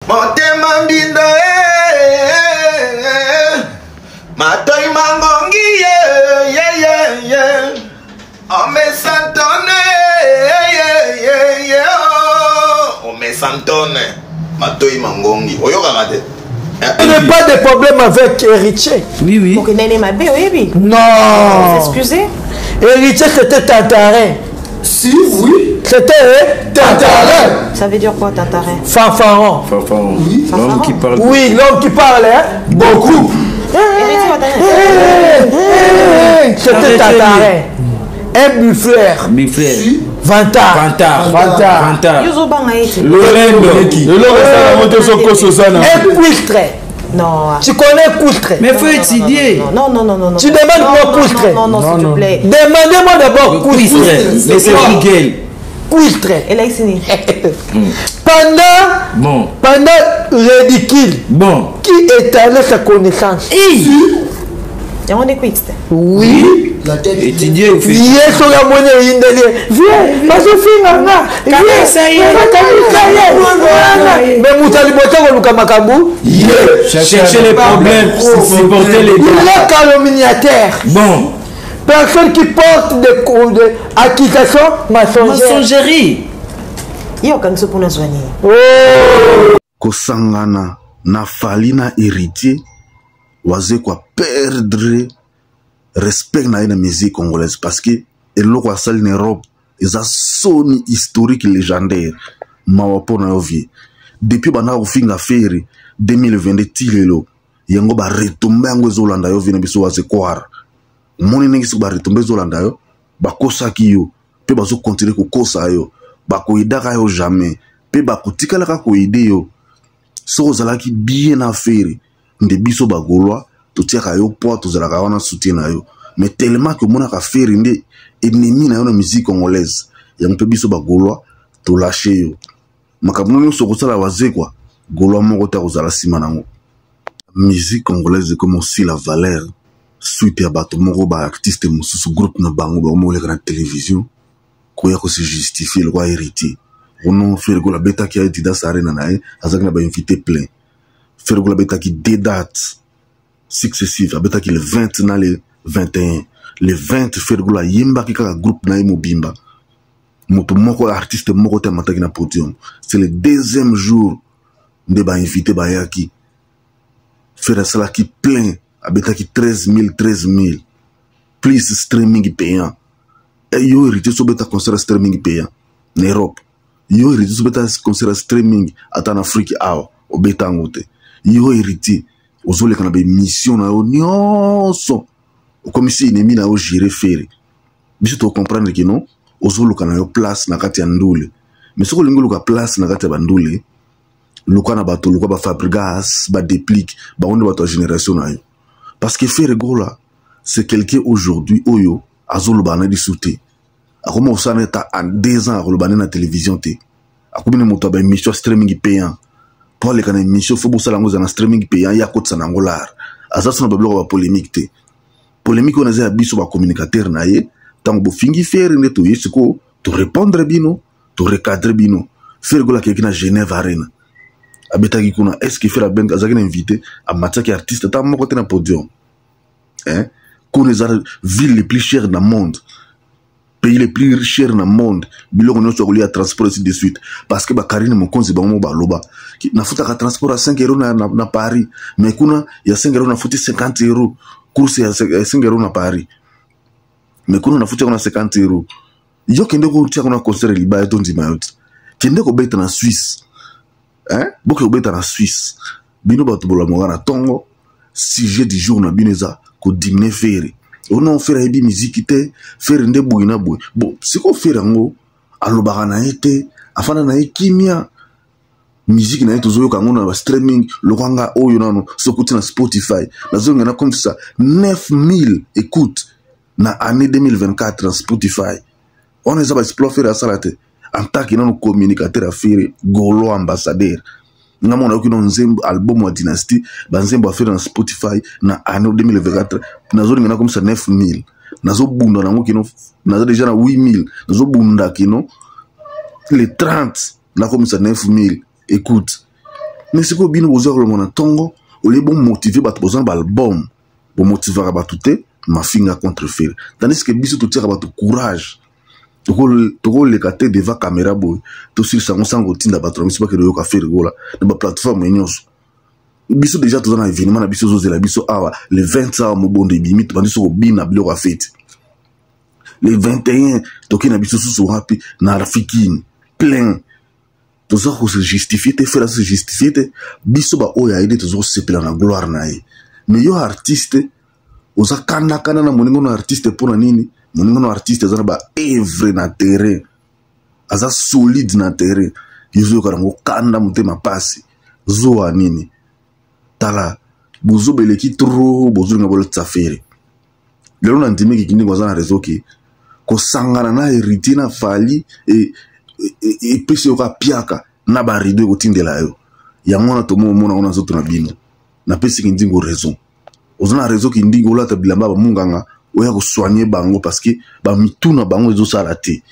Motema mbindo Matoi mangongi Ome santone Ome santone Matoi mangongi Oyoka mate. Il n'y a pas de problème avec Héritier. Oui, oui. Pour que Nene Mabé, oui. Non. Vous excusez. Héritier, c'était Tantarin. Si, oui. C'était Tantarin. Ça veut dire quoi, Tantarin? Fanfaron. Fanfaron. Oui. L'homme qui parle. Oui, l'homme qui parle, hein? Beaucoup. C'était Tantarin. Un buffleur. Bifrère. Vantard. Vantard. Yuzo Bangaïti. Un Coustre. Non. Tu connais Coustre? Mais il faut étudier. Non. Tu demandes moi Coustre? Non, s'il te plaît. Demandez-moi d'abord Coustre. Mais c'est Google. Coustre. Elle a ici. Pendant ridicule. Bon. Qui étalait sa connaissance? Et on écoute. Oui. La tête. Étudier au fait. Viens sur la monnaie indélé. Viens, parce que Finganga. Mais Moutali Botta ou Kamakabu? Chercher les problèmes, supporter les Il gars. est calomniateur. Bon. Personne qui porte des coups d'acquisition mensongère. Mensongerie. Yo, quand pour nous soigner. Kosangana na falina héritier waze kwa perdre respect na la musique congolaise parce que eloko asali en Europe eza soni historique légendaire mawapo na ovie depuis bana kofinga feri 2022 tilelo yango ba retomber yango ezolanda yo vina biso waze kwara moni nengi so ba retomber ezolanda yo bakosaki yo pe bazo continuer kokosa yo bakoidaka yo jamais pe bakotikalaka koide yo soko zalaki bien affaire nde biso bagolwa totiaka yo po tozalaka wana soutien na yo mais tellement que mona ka faire nde ennemi na yo na musique congolaise yango pe biso bagolwa to lâcher yo makambo nyonso kosala waze kwa golwa moko ta kozala sima nango musique congolaise comme aussi la valeur suite ya bato moko ba artiste mosusu groupe na bango ba moleka na télévision koya ko se justifier le roi héritier on Fergo la bêta qui a été dans sa arène nae azak na ba invité plein Fergo la bêta qui deux dates successives la bêta qui le 20 na le 21 le 20 Fergo la yemba ki ka groupe na mobimba moto moko artiste moko te mataki na podium c'est le deuxième jour de ba invité ba yaki Fergo sala qui plein a bêta qui 13 000 plus streaming payant et yo hérité so bêta concert streaming payant en Europe yo hérité so bêta concert streaming ata en Afrique awa o bêta ngote yo hérité ozole kana be mission na yo nyonso comme si ennemi na yo gérer faire biso to comprendre que non ozolo kana yo place na kati ya ndule mais soko lingo luka place na kati ya bandule luka na bato luka ba fabrigas ba déplique ba onde bato génération na yo parce que faire gola c'est quelqu'un aujourd'hui oyo azolo bana di souté akoma osana ta en 2 ans akolo bana na télévision te akomi moto ba émission streaming payant pour les kana émission faut bosala ngo za na streaming payant ya kotsa na ngolar azaso na bablo ba polémique te polémique on a biso ba communicateur na ye tango bo fingi faire ne to yesiko to répondre bino to recadrer bino faire gola quelqu'un na Genève Arena abetaki kuna est-ce que faire ben azaki na invité a mataki artiste ta moko te na podium hein qu'on est la ville les plus chères dans le monde pays les plus chers dans le monde biloko nyonso akoli ya transport ainsi de suite parce que bakarine mokonzi bango baloba na futa ka transport à 5 € na Paris mais kuna ya 5 € na futi 50 € course ya 5 € na Paris mais kuna na futi na 50 €. Yo kende ko tia kuna concert liba to ndima yote kende ko beta na Suisse hein boko beta na Suisse bino bato bola ngana tongo sujet du jour na bineza ko dimne faire on a fait des musique te faire nde boina boy bon siko faire ngo alobaka na ete afana na kimia musique na eto zoyo kango na streaming lokanga oyo nano sokuti na Spotify nazo ngana comme ça 9000 écoutes na année 2024 na Spotify on est pas explorer faire ça la te en tant que non communicateur à faire golo ambassadeur nga mona okino nzembo album wa Dynasty banzembo affaire na Spotify na année 2024 nazo ngana comme ça 9000 nazo bunda nango kino nazo déjà na 8000 nazo bunda kino les 30 na comme ça 9000 écoute mais c'est que bino bozo ko mona tongo au lieu bon motiver bato bozo ba album bon motiver ba tuté ma finga contre fer tandis que biso to tira ba courage to le kate devant caméra boy to sur sango tinda ba trop c'est pas que yo ka faire gola na ba plateforme nyonso biso déjà to na événement na biso zo la biso awa le 20 ans mo bonde bimite bandi so bina bilo ka fête le 21 to kina biso so happy na rafikini plein to zo ko se justifier te faire se justifier te biso ba oya ide to zo sepela na gloire na ye mais yo artiste oza kana na moningo na artiste pour na nini moningo na artiste za ba œuvre na terrain aza solide na terrain yo karango kanda mutema pasi zo nini tala bozo beleki trop bozo nga bolo tsafere lelo na ndimi ki kindi kwa na réseau ki ko sangana na hérité na fali et pese ka piaka na ba rideau ko tindela yo yango na tomo mona ona zoto na bino na pese ki ndingo raison ozona réseau ki ndingo la tabilamba ba munganga oya ko soigner bango parce que ba mituna bango ezo sala te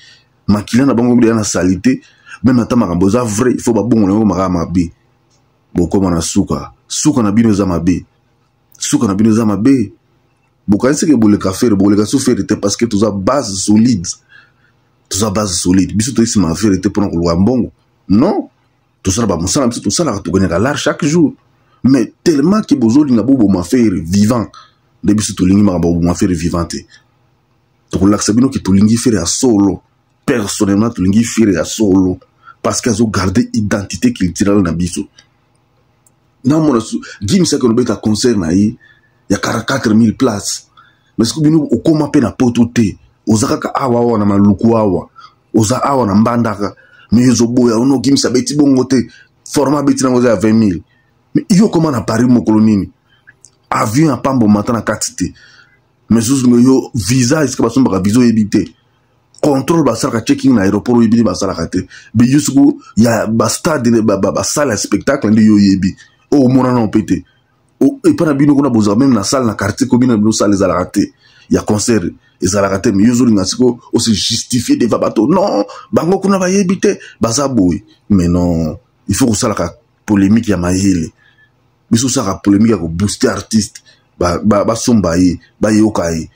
makila na bango bi na salité même ata makambo za vrai il faut ba bongo na makama bi bokoma na suka na bino za mabe suka na bino za mabe bokanisi ke boleka so faire te parce que toza base solide biso to isi ma faire te pona kolwa mbongo non tosala ba musala biso tosala to gagner l'art chaque jour mais tellement que bozoli na bobo ma faire vivant de biso to lingi ma bobo ma faire vivante to kolaksa bino ki to lingi faire a solo personnellement to lingi faire a solo parce qu'ils ont gardé identité culturelle na biso. Non, mon Gim c'est que nous bêta concert na il y a 4000 places. Mais ce que nous au comment pe na pototé, ozaka awa na maluku awa, oza awa na mbandaka, mais yozo boya ono Gim sa beti bongote, format beti na ngoza 20000. Mais yo comment na Paris mo kolonini. Avion a pambo matin na katité. Mais yo visa est-ce que ba somba visa ebité. Contrôle basala checking na aéroport yebili basala kate be yusuku ya ba stade ba salle spectacle ndi yo yebi o mona na pété o et pas bino kuna boza même na salle na quartier commune no salle za la kate ya concert ezala kate mais yuzuli ngasiko o se justifier devant bato non bango kuna ba yebite baza boy mais non il faut que ça la polémique ya mahele biso ça polémique ya ko booster artiste ba somba yi ba yokai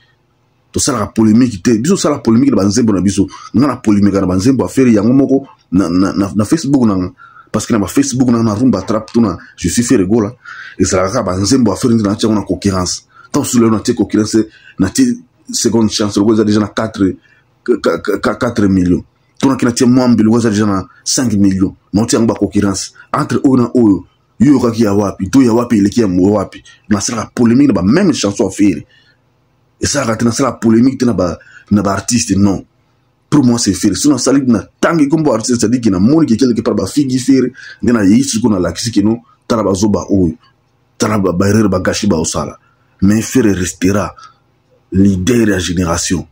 to ça la polémique te biso ça la polémique de banzembo na biso na polémique na banzembo affaire yango moko na Facebook na parce que na Facebook na rumba trap tuna je suis fait rigola et ça la banzembo affaire na tia na concurrence tant sur le na tia concurrence na tia seconde chance le goza déjà na 4 millions tuna kina tia mwambi le goza déjà na 5 millions na tia ngba concurrence entre o na oyo yo ka ki ya wapi to ya wapi ile ki ya mo wapi na ça la polémique na ba même chanson affaire. Et ça a la polémique de na artiste non pour moi c'est faire sinon ça lit na tangi comme artiste c'est dit qu'il na moni qui quelque part ba figi faire ngena yisu ko na laksi kino tala bazoba o tala ba bayrer ba gashi ba osala mais faire restera leader de la génération